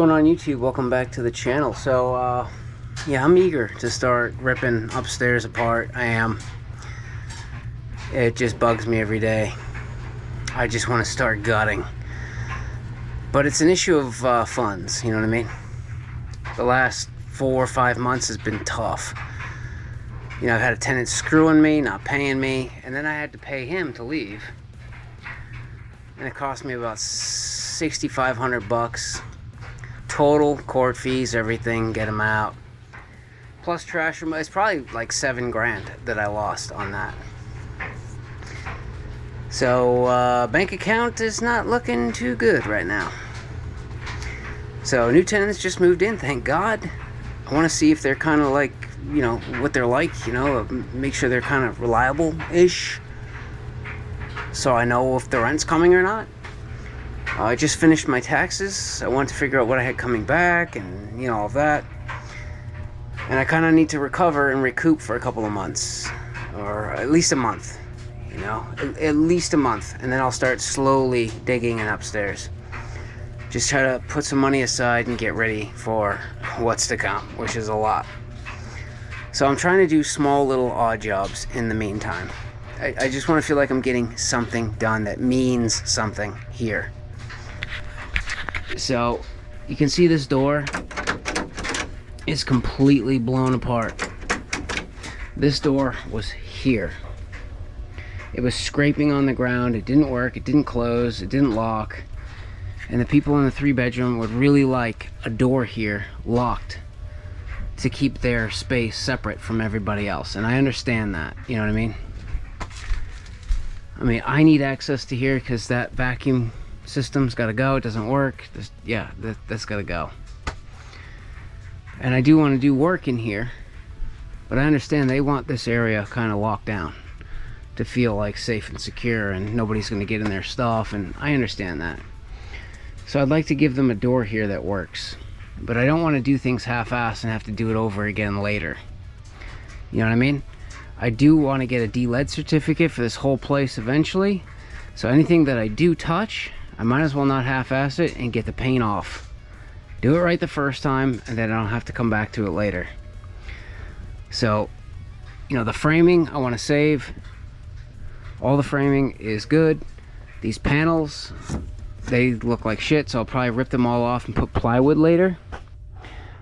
going on YouTube? Welcome back to the channel. So yeah, I'm eager to start ripping upstairs apart. I am. It just bugs me every day. I just want to start gutting, but it's an issue of funds, you know what I mean? The last 4 or 5 months has been tough. You know, I've had a tenant screwing me, not paying me, and then I had to pay him to leave, and it cost me about $6,500 total, court fees, everything, get him out, plus trash removal. It's probably like $7 grand that I lost on that. So bank account is not looking too good right now. So new tenants just moved in, thank God. I want to see if they're kind of like, you know, what they're like, you know, make sure they're kind of reliable-ish, so I know if the rent's coming or not. I just finished my taxes. I wanted to figure out what I had coming back and, you know, all of that. And I kind of need to recover and recoup for a couple of months, or at least a month, you know, at least a month, and then I'll start slowly digging in upstairs. Just try to put some money aside and get ready for what's to come, which is a lot. So I'm trying to do small little odd jobs in the meantime. I just want to feel like I'm getting something done that means something here. So you can see this door is completely blown apart. This door was here. It was scraping on the ground. It didn't work. It didn't close. It didn't lock. And the people in the 3-bedroom would really like a door here locked to keep their space separate from everybody else. And I understand that, you know what I mean? I need access to here because that vacuum system's got to go. It doesn't work. That's got to go. And I do want to do work in here, but I understand they want this area kind of locked down to feel like safe and secure and nobody's going to get in their stuff, and I understand that. So I'd like to give them a door here that works, but I don't want to do things half-assed and have to do it over again later. You know what I mean? I do want to get a D-lead certificate for this whole place eventually, so anything that I do touch, I might as well not half-ass it and get the paint off. Do it right the first time, and then I don't have to come back to it later. So, you know, the framing I want to save. All the framing is good. These panels, they look like shit, so I'll probably rip them all off and put plywood later.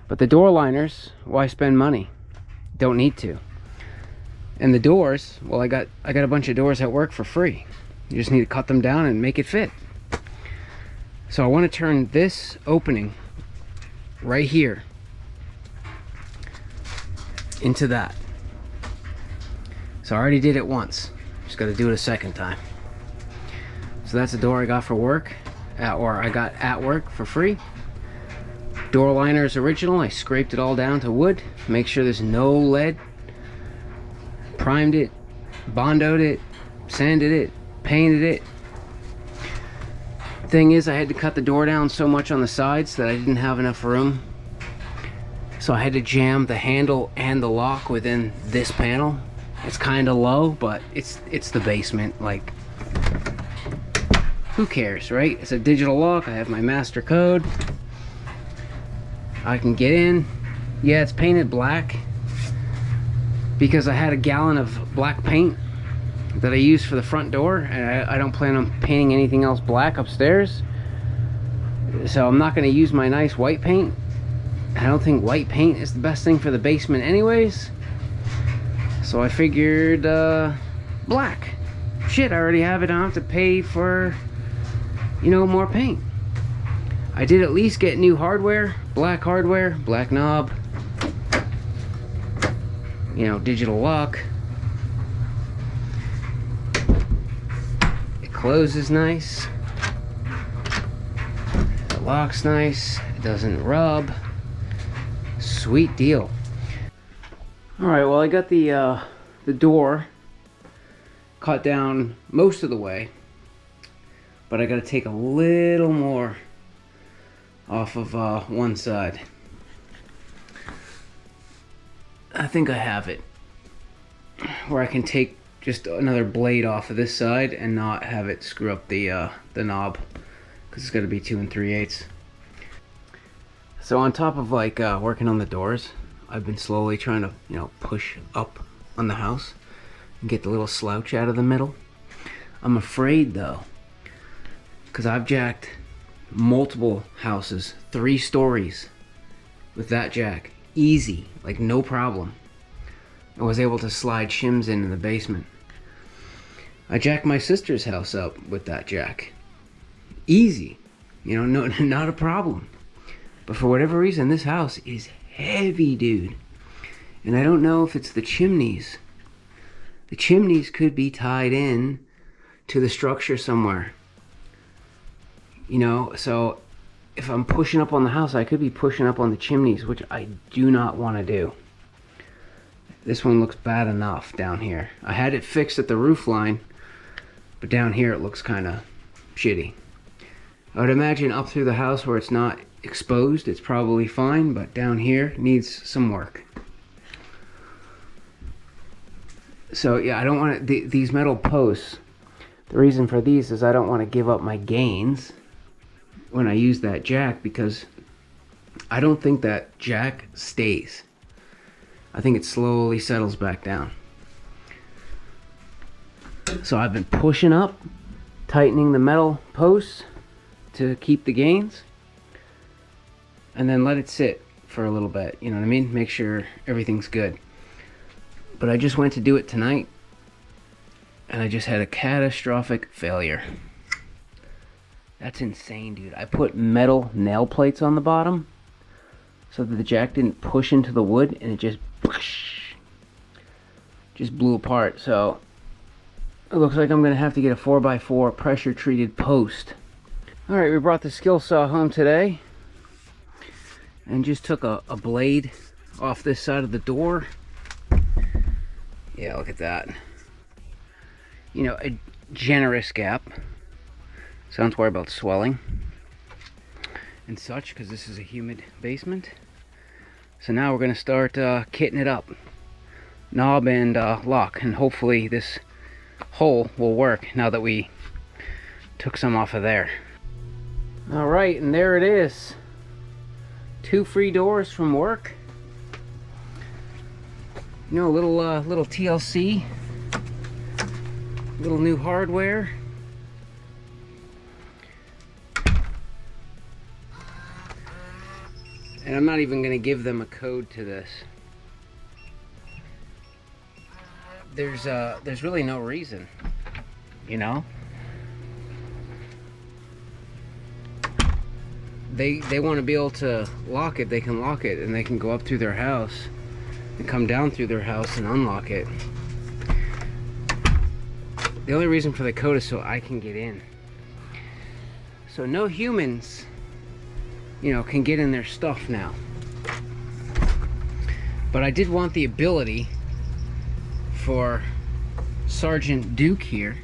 But the door liners, why spend money? Don't need to. And the doors, well, I got a bunch of doors that work for free. You just need to cut them down and make it fit. So I want to turn this opening right here into that. So I already did it once. Just got to do it a second time. So that's a door I got for work, or I got at work for free. Door liner is original. I scraped it all down to wood. Make sure there's no lead. Primed it, bondoed it, sanded it, painted it. Thing is, I had to cut the door down so much on the sides that I didn't have enough room. So I had to jam the handle and the lock within this panel. It's kind of low, but it's the basement. Like, who cares, right? It's a digital lock. I have my master code. I can get in. Yeah, it's painted black because I had a gallon of black paint that I used for the front door, and I don't plan on painting anything else black upstairs. So I'm not going to use my nice white paint. I don't think white paint is the best thing for the basement anyways. So I figured black. Shit, I already have it. I don't have to pay for, you know, more paint. I did at least get new hardware, black knob, you know, digital lock. It closes nice. The lock's nice. It doesn't rub. Sweet deal. All right, well, I got the door cut down most of the way, but I got to take a little more off of one side. I think I have it, where I can take just another blade off of this side and not have it screw up the knob, because it's got to be 2 3/8. So on top of like working on the doors, I've been slowly trying to, push up on the house and get the little slouch out of the middle. I'm afraid though, because I've jacked multiple houses, 3 stories with that jack. Easy, like no problem. I was able to slide shims in the basement. I jacked my sister's house up with that jack. Easy, no, not a problem. But for whatever reason, this house is heavy, dude. And I don't know if it's the chimneys. The chimneys could be tied in to the structure somewhere. So if I'm pushing up on the house, I could be pushing up on the chimneys, which I do not want to do. This one looks bad enough down here. I had it fixed at the roof line, but down here it looks kind of shitty. I would imagine up through the house where it's not exposed, it's probably fine, but down here needs some work. So yeah, I don't want to, these metal posts, the reason for these is I don't want to give up my gains when I use that jack, because I don't think that jack stays. I think it slowly settles back down. So I've been pushing up, tightening the metal posts to keep the gains, and then let it sit for a little bit, you know what I mean? Make sure everything's good. But I just went to do it tonight, and I just had a catastrophic failure. That's insane, dude. I put metal nail plates on the bottom so that the jack didn't push into the wood, and it just blew apart. So it looks like I'm gonna have to get a 4x4 pressure treated post. All right, we brought the skill saw home today and just took a blade off this side of the door. Yeah, look at that. A generous gap. So don't worry about swelling and such, because this is a humid basement. So now we're going to start kitting it up. Knob and lock, and hopefully this hole will work now that we took some off of there. All right, and there it is. 2 free doors from work. A little TLC, little new hardware. And I'm not even going to give them a code to this. There's really no reason, They want to be able to lock it, they can lock it, and they can go up through their house and come down through their house and unlock it. The only reason for the code is so I can get in. So no humans, can get in their stuff now. But I did want the ability for Sergeant Duke here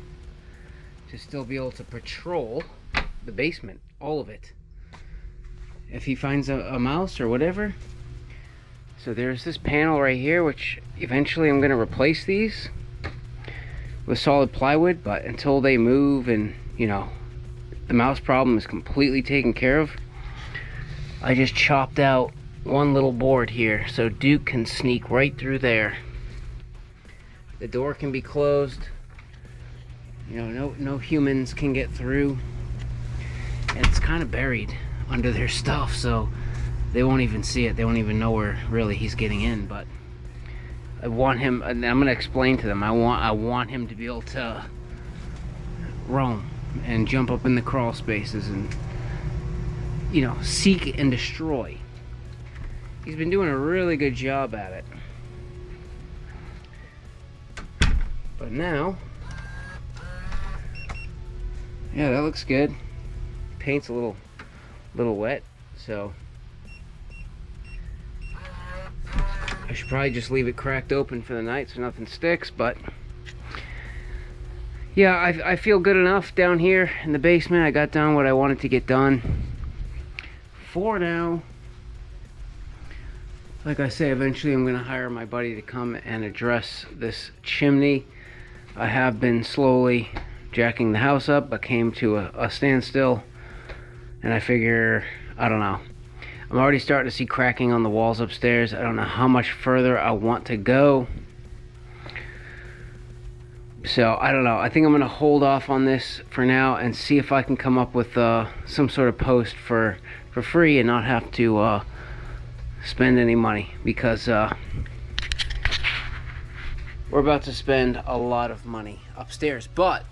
to still be able to patrol the basement, all of it, if he finds a mouse or whatever. So there's this panel right here, which eventually I'm going to replace these with solid plywood, but until they move and the mouse problem is completely taken care of, I just chopped out one little board here so Duke can sneak right through there. The door can be closed, no humans can get through, and it's kind of buried under their stuff, so they won't even see it. They won't even know where really he's getting in. But I want him, and I'm gonna explain to them, I want him to be able to roam and jump up in the crawl spaces and seek and destroy. He's been doing a really good job at it. But now, yeah, that looks good. Paint's a little wet, so I should probably just leave it cracked open for the night so nothing sticks. But yeah, I feel good enough down here in the basement. I got done what I wanted to get done for now. Like I say, eventually I'm going to hire my buddy to come and address this chimney. I have been slowly jacking the house up, but came to a standstill, and I figure, I don't know, I'm already starting to see cracking on the walls upstairs. I don't know how much further I want to go. So I don't know. I think I'm gonna hold off on this for now and see if I can come up with some sort of post for free and not have to spend any money, because we're about to spend a lot of money upstairs. But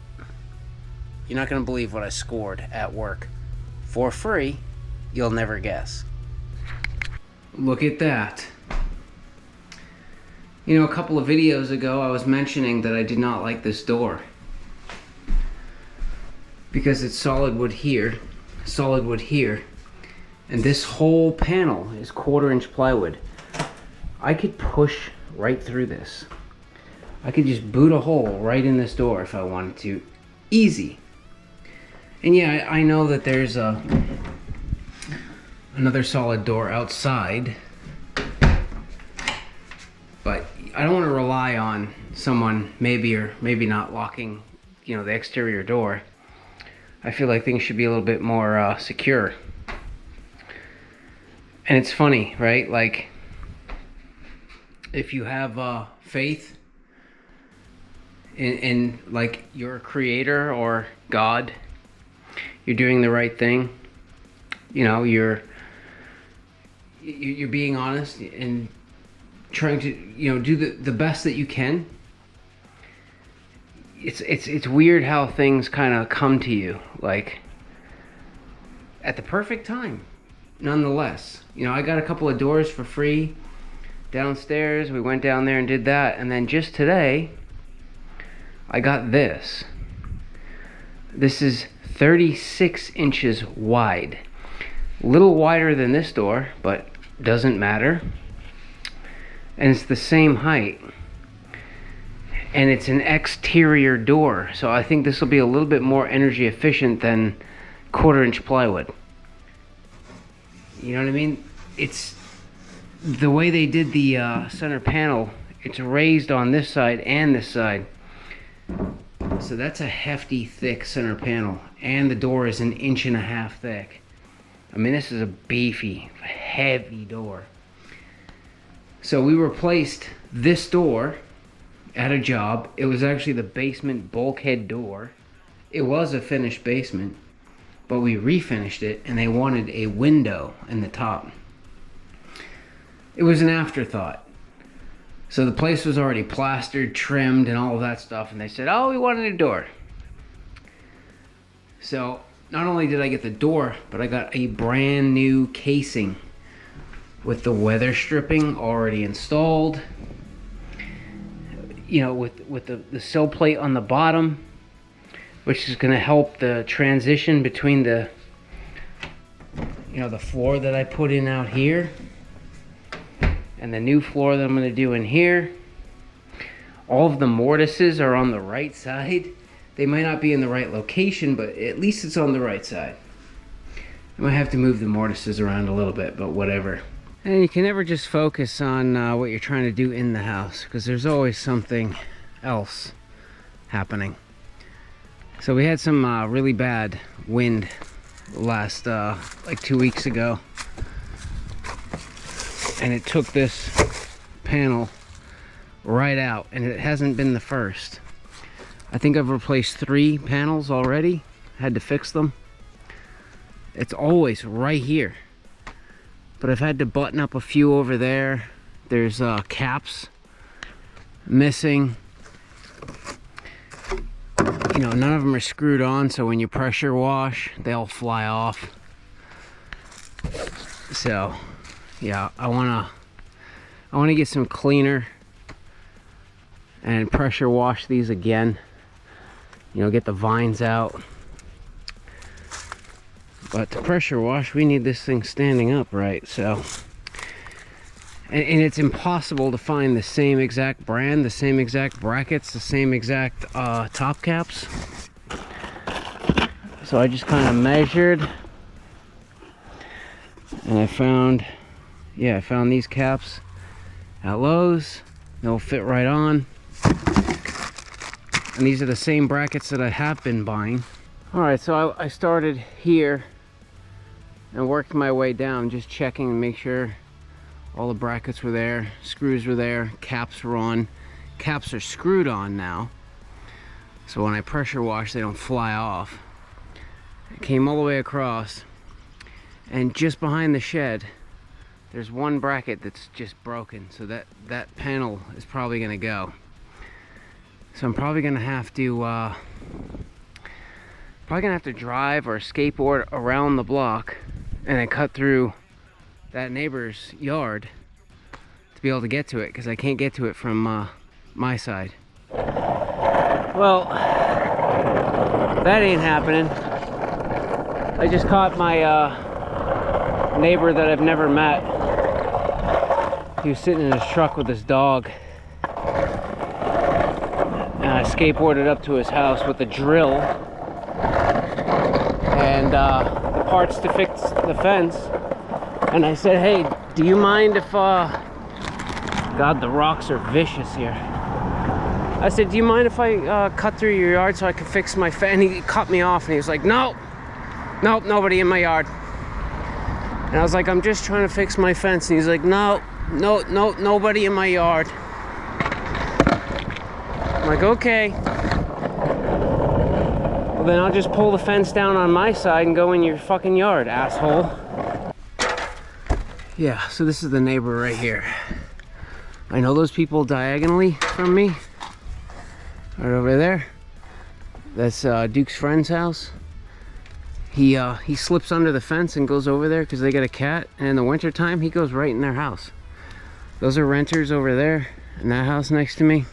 you're not gonna believe what I scored at work for free. You'll never guess. Look at that. You know, a couple of videos ago I was mentioning that I did not like this door because it's solid wood here, and this whole panel is 1/4-inch plywood. I could push right through this. I could just boot a hole right in this door if I wanted to. Easy. And yeah, I know that there's another solid door outside, but I don't want to rely on someone maybe or maybe not locking, you know, the exterior door. I feel like things should be a little bit more secure. And it's funny, right? Like, if you have faith in like your creator or God, you're doing the right thing. You know, you're being honest and trying to, you know, do the best that you can. It's weird how things kind of come to you, like at the perfect time. Nonetheless, you know, I got a couple of doors for free downstairs. We went down there and did that, and then just today I got this. This is 36 inches wide. A little wider than this door, but doesn't matter. And it's the same height. And it's an exterior door, so I think this will be a little bit more energy efficient than 1/4-inch plywood. You know what I mean? It's the way they did the center panel. It's raised on this side and this side. So that's a hefty, thick center panel. And the door is 1.5 inches thick. I mean, this is a beefy, heavy door. So we replaced this door at a job. It was actually the basement bulkhead door. It was a finished basement, but we refinished it, and they wanted a window in the top. It was an afterthought. So the place was already plastered, trimmed, and all of that stuff, and they said, oh, we wanted a door. So not only did I get the door, but I got a brand new casing with the weather stripping already installed. You know, with the sill plate on the bottom, which is going to help the transition between the, you know, the floor that I put in out here and the new floor that I'm going to do in here. All of the mortises are on the right side. They might not be in the right location, but at least it's on the right side. I might have to move the mortises around a little bit, but whatever. And you can never just focus on what you're trying to do in the house, because there's always something else happening. So we had some really bad wind last like 2 weeks ago, and it took this panel right out, and it hasn't been the first. I think I've replaced 3 panels already. Had to fix them. It's always right here, but I've had to button up a few over there. There's caps missing. You know, none of them are screwed on, so when you pressure wash, they'll fly off. So yeah, I wanna get some cleaner and pressure wash these again. You know, get the vines out. But to pressure wash, we need this thing standing up right. So, and it's impossible to find the same exact brand, the same exact brackets, the same exact top caps. So I just kind of measured, and I found these caps at Lowe's. They'll fit right on. And these are the same brackets that I have been buying. All right, so I started here and worked my way down, just checking and make sure all the brackets were there, screws were there, caps were on. Caps are screwed on now, so when I pressure wash they don't fly off. I came all the way across, and just behind the shed there's one bracket that's just broken, so that panel is probably gonna go. So I'm probably gonna have to drive or skateboard around the block and then cut through that neighbor's yard to be able to get to it, because I can't get to it from my side. Well, that ain't happening. I just caught my neighbor that I've never met. He was sitting in his truck with his dog, and I skateboarded up to his house with a drill and the parts to fix the fence. And I said, hey, do you mind if God, the rocks are vicious here. I said, do you mind if I cut through your yard so I can fix my fence? And he cut me off and he was like, no, nope, nobody in my yard. And I was like, I'm just trying to fix my fence. And he's like, no, nobody in my yard. I'm like, okay. Well, then I'll just pull the fence down on my side and go in your fucking yard, asshole. Yeah, so this is the neighbor right here. I know those people diagonally from me, right over there. That's Duke's friend's house. He slips under the fence and goes over there because they got a cat, and in the winter time he goes right in their house. Those are renters over there in that house next to me.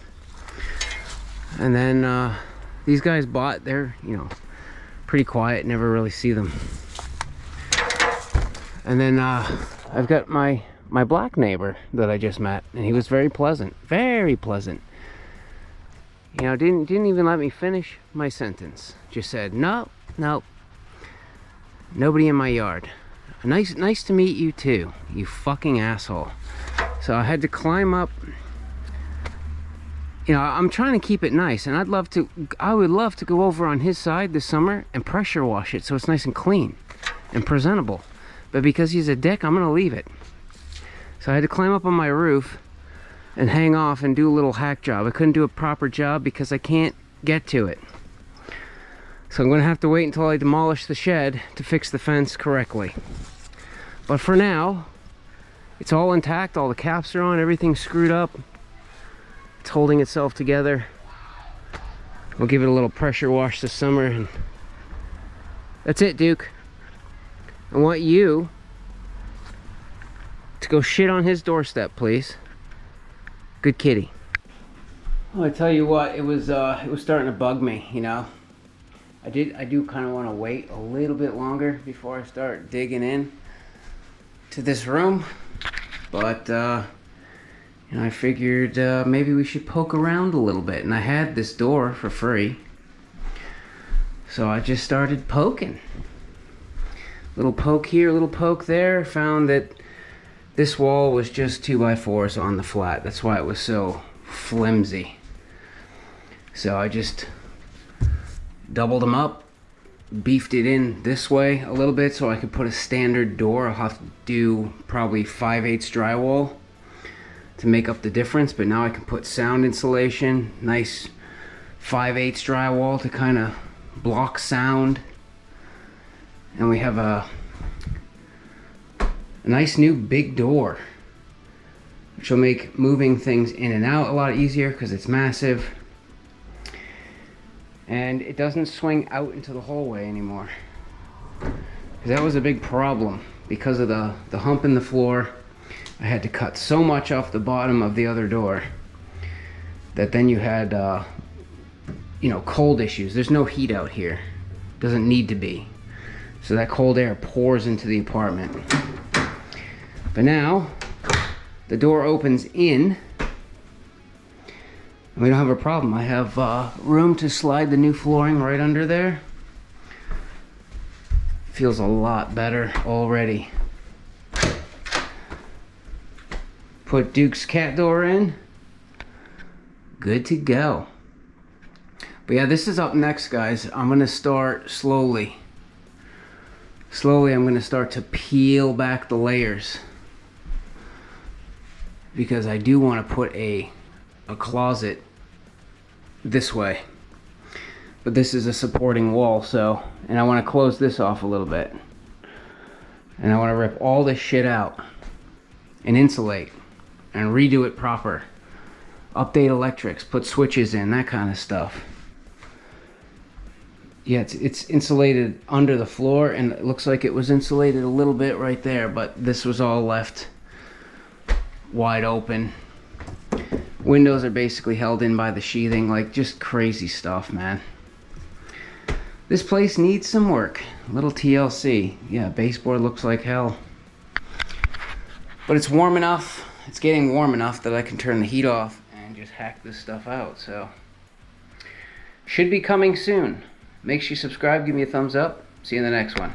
And then these guys bought, they're, you know, pretty quiet, never really see them. And then I've got my black neighbor that I just met, and he was very pleasant, very pleasant. You know, didn't even let me finish my sentence. Just said, no, nobody in my yard. Nice to meet you too, you fucking asshole. So I had to climb up. You know, I'm trying to keep it nice, and I would love to go over on his side this summer and pressure wash it so it's nice and clean and presentable. But because he's a dick, I'm gonna leave it. So I had to climb up on my roof and hang off and do a little hack job. I couldn't do a proper job because I can't get to it. So I'm gonna have to wait until I demolish the shed to fix the fence correctly. But for now, it's all intact, all the caps are on, everything's screwed up. It's holding itself together. We'll give it a little pressure wash this summer, and that's it, Duke. I want you to go shit on his doorstep, please. Good kitty. Well, I tell you what, it was starting to bug me, you know. I do kind of want to wait a little bit longer before I start digging in to this room, but you know, I figured maybe we should poke around a little bit, and I had this door for free, so I just started poking. Little poke here, little poke there. Found that this wall was just 2x4s on the flat. That's why it was so flimsy. So I just doubled them up, beefed it in this way a little bit so I could put a standard door. I'll have to do probably 5/8 drywall to make up the difference, but now I can put sound insulation, nice 5/8 drywall to kind of block sound. And we have a nice new big door, which will make moving things in and out a lot easier because it's massive. And it doesn't swing out into the hallway anymore. Because that was a big problem. Because of the hump in the floor, I had to cut so much off the bottom of the other door that then you had, you know, cold issues. There's no heat out here. Doesn't need to be. So that cold air pours into the apartment. But now, the door opens in, and we don't have a problem. I have room to slide the new flooring right under there. Feels a lot better already. Put Duke's cat door in. Good to go. But yeah, this is up next, guys. I'm gonna start slowly slowly I'm going to start to peel back the layers, because I do want to put a closet this way, but this is a supporting wall, so, and I want to close this off a little bit, and I want to rip all this shit out and insulate and redo it proper, update electrics, put switches in, that kind of stuff. Yeah, it's insulated under the floor, and it looks like it was insulated a little bit right there, but this was all left wide open. Windows are basically held in by the sheathing, like just crazy stuff, man. This place needs some work. A little TLC. Yeah, baseboard looks like hell. But it's warm enough, it's getting warm enough that I can turn the heat off and just hack this stuff out, so. Should be coming soon. Make sure you subscribe, give me a thumbs up. See you in the next one.